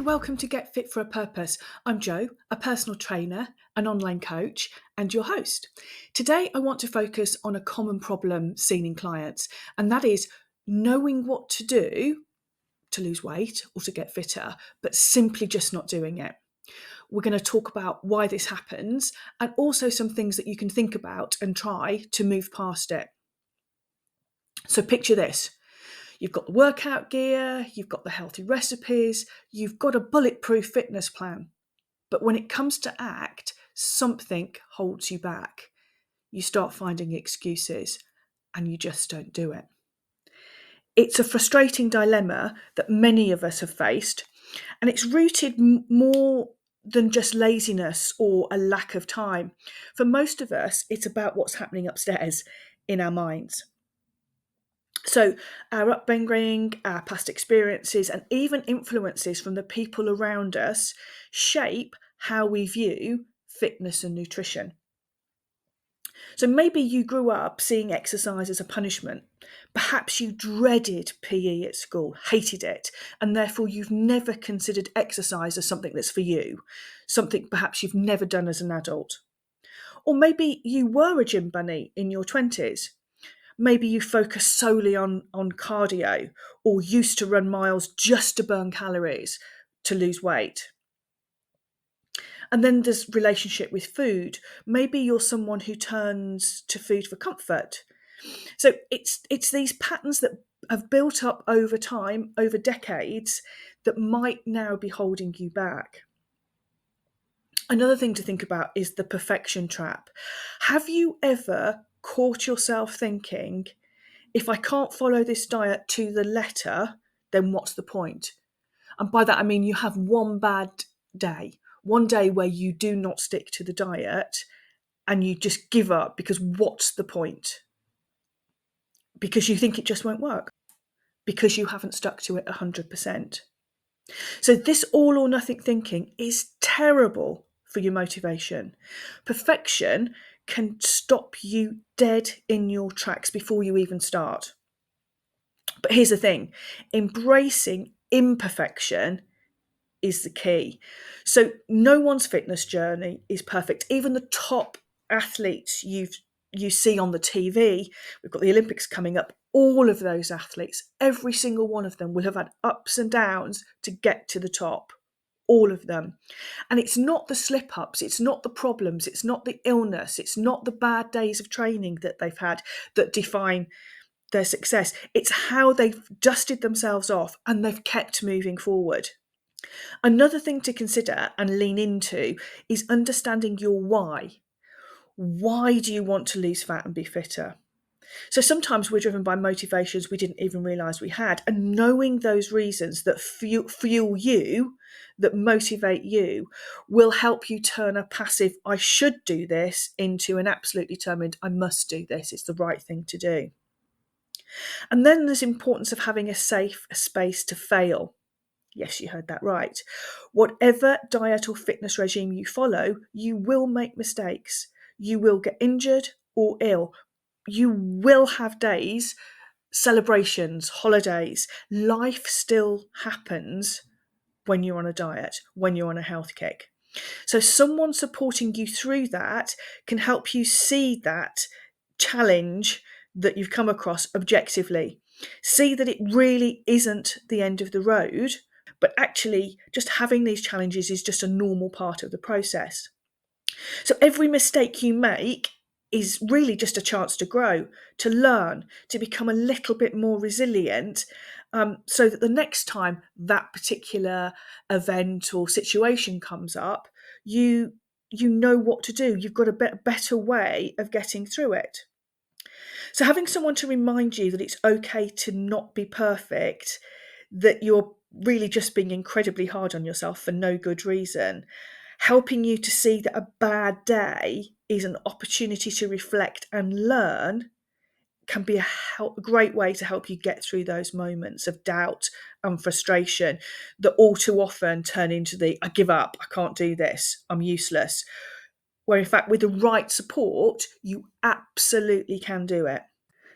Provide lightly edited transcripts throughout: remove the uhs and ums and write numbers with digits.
welcome to Get Fit for a Purpose. I'm Jo, a personal trainer, an online coach, and your host. Today, I want to focus on a common problem seen in clients, and that is knowing what to do to lose weight or to get fitter, but simply just not doing it. We're going to talk about why this happens and also some things that you can think about and try to move past it. So picture this. You've got the workout gear, you've got the healthy recipes, you've got a bulletproof fitness plan. But when it comes to act, something holds you back. You start finding excuses and you just don't do it. It's a frustrating dilemma that many of us have faced, and it's rooted more than just laziness or a lack of time. For most of us, it's about what's happening upstairs in our minds. So our upbringing, our past experiences, and even influences from the people around us shape how we view fitness and nutrition. So maybe you grew up seeing exercise as a punishment. Perhaps you dreaded PE at school, hated it, and therefore you've never considered exercise as something that's for you, something perhaps you've never done as an adult. Or maybe you were a gym bunny in your 20s. Maybe you focus solely on cardio or used to run miles just to burn calories to lose weight. And then there's relationship with food. Maybe you're someone who turns to food for comfort. So it's these patterns that have built up over time, over decades, that might now be holding you back. Another thing to think about is the perfection trap. Have you ever caught yourself thinking, if I can't follow this diet to the letter, then what's the point? And by that I mean you have one bad day, one day where you do not stick to the diet and you just give up because what's the point? Because you think it just won't work, because you haven't stuck to it 100%. So this all or nothing thinking is terrible for your motivation. Perfection can stop you dead in your tracks before you even start. But here's the thing, embracing imperfection is the key. So no one's fitness journey is perfect. Even the top athletes you see on the TV, we've got the Olympics coming up, all of those athletes, every single one of them will have had ups and downs to get to the top. All of them. And it's not the slip-ups, it's not the problems, it's not the illness, it's not the bad days of training that they've had that define their success. It's how they've dusted themselves off and they've kept moving forward. Another thing to consider and lean into is understanding your why. Why do you want to lose fat and be fitter? So sometimes we're driven by motivations we didn't even realise we had, and knowing those reasons that fuel you, that motivate you, will help you turn a passive I should do this into an absolute determined I must do this, it's the right thing to do. And then there's the importance of having a safe space to fail. Yes, you heard that right. Whatever diet or fitness regime you follow, you will make mistakes. You will get injured or ill. You will have days, celebrations, holidays. Life still happens when you're on a diet, when you're on a health kick. So someone supporting you through that can help you see that challenge that you've come across objectively. See that it really isn't the end of the road, but actually just having these challenges is just a normal part of the process. So every mistake you make is really just a chance to grow, to learn, to become a little bit more resilient, so that the next time that particular event or situation comes up, you know what to do. You've got a better way of getting through it. So having someone to remind you that it's okay to not be perfect, that you're really just being incredibly hard on yourself for no good reason, helping you to see that a bad day is an opportunity to reflect and learn, can be a great way to help you get through those moments of doubt and frustration that all too often turn into the I give up, I can't do this, I'm useless. Where in fact with the right support, you absolutely can do it.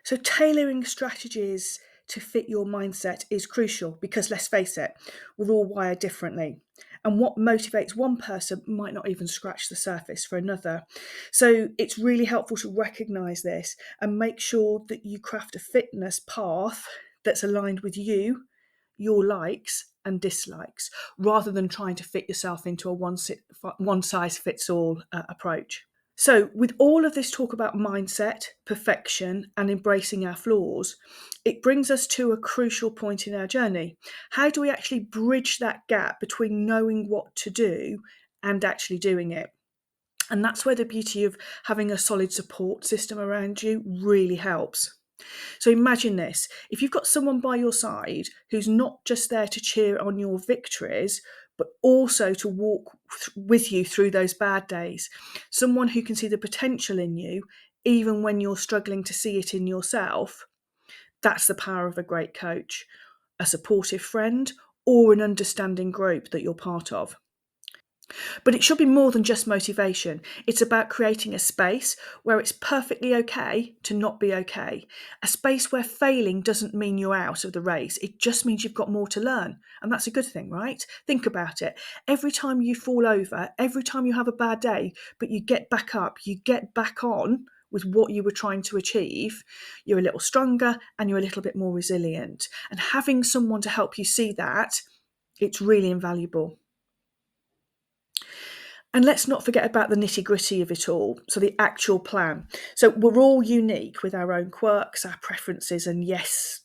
So tailoring strategies to fit your mindset is crucial because, let's face it, we're all wired differently. And what motivates one person might not even scratch the surface for another. So it's really helpful to recognise this and make sure that you craft a fitness path that's aligned with you, your likes and dislikes, rather than trying to fit yourself into a one-size-fits-all approach. So, with all of this talk about mindset, perfection, and embracing our flaws, it brings us to a crucial point in our journey. How do we actually bridge that gap between knowing what to do and actually doing it? And that's where the beauty of having a solid support system around you really helps. So imagine this: if you've got someone by your side who's not just there to cheer on your victories, but also to walk with you through those bad days, someone who can see the potential in you, even when you're struggling to see it in yourself, that's the power of a great coach, a supportive friend, or an understanding group that you're part of. But it should be more than just motivation. It's about creating a space where it's perfectly okay to not be okay. A space where failing doesn't mean you're out of the race. It just means you've got more to learn. And that's a good thing, right? Think about it. Every time you fall over, every time you have a bad day, but you get back up, you get back on with what you were trying to achieve, you're a little stronger and you're a little bit more resilient. And having someone to help you see that, it's really invaluable. And let's not forget about the nitty-gritty of it all, so the actual plan. So we're all unique with our own quirks, our preferences, and yes,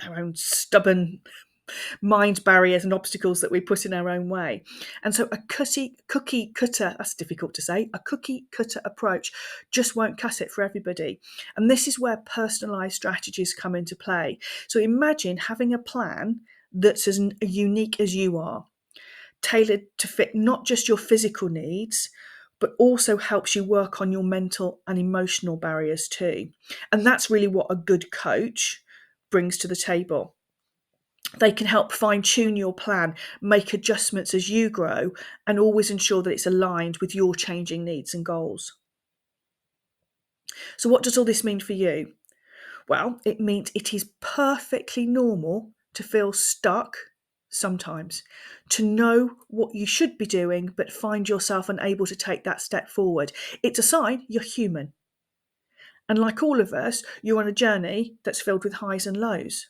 our own stubborn mind barriers and obstacles that we put in our own way. And so a cookie cutter, that's difficult to say, a cookie cutter approach just won't cut it for everybody. And this is where personalised strategies come into play. So imagine having a plan that's as unique as you are, tailored to fit not just your physical needs, but also helps you work on your mental and emotional barriers too. And that's really what a good coach brings to the table. They can help fine tune your plan, make adjustments as you grow, and always ensure that it's aligned with your changing needs and goals. So, what does all this mean for you? Well, it means it is perfectly normal to feel stuck sometimes, to know what you should be doing, but find yourself unable to take that step forward. It's a sign you're human. And like all of us, you're on a journey that's filled with highs and lows.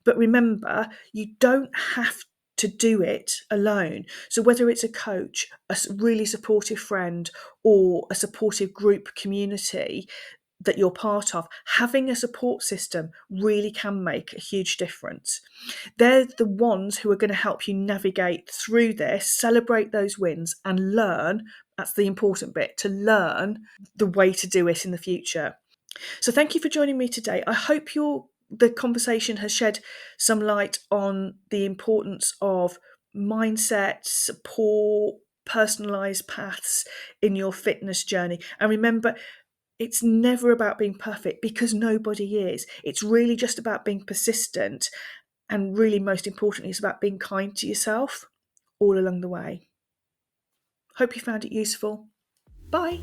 But remember, you don't have to do it alone. So, whether it's a coach, a really supportive friend, or a supportive group community that you're part of, having a support system really can make a huge difference. They're the ones who are going to help you navigate through this, celebrate those wins, and learn. That's the important bit, to learn the way to do it in the future. So thank you for joining me today. I hope the conversation has shed some light on the importance of mindset, support, personalised paths in your fitness journey. And remember, it's never about being perfect because nobody is. It's really just about being persistent. And really, most importantly, it's about being kind to yourself all along the way. Hope you found it useful. Bye.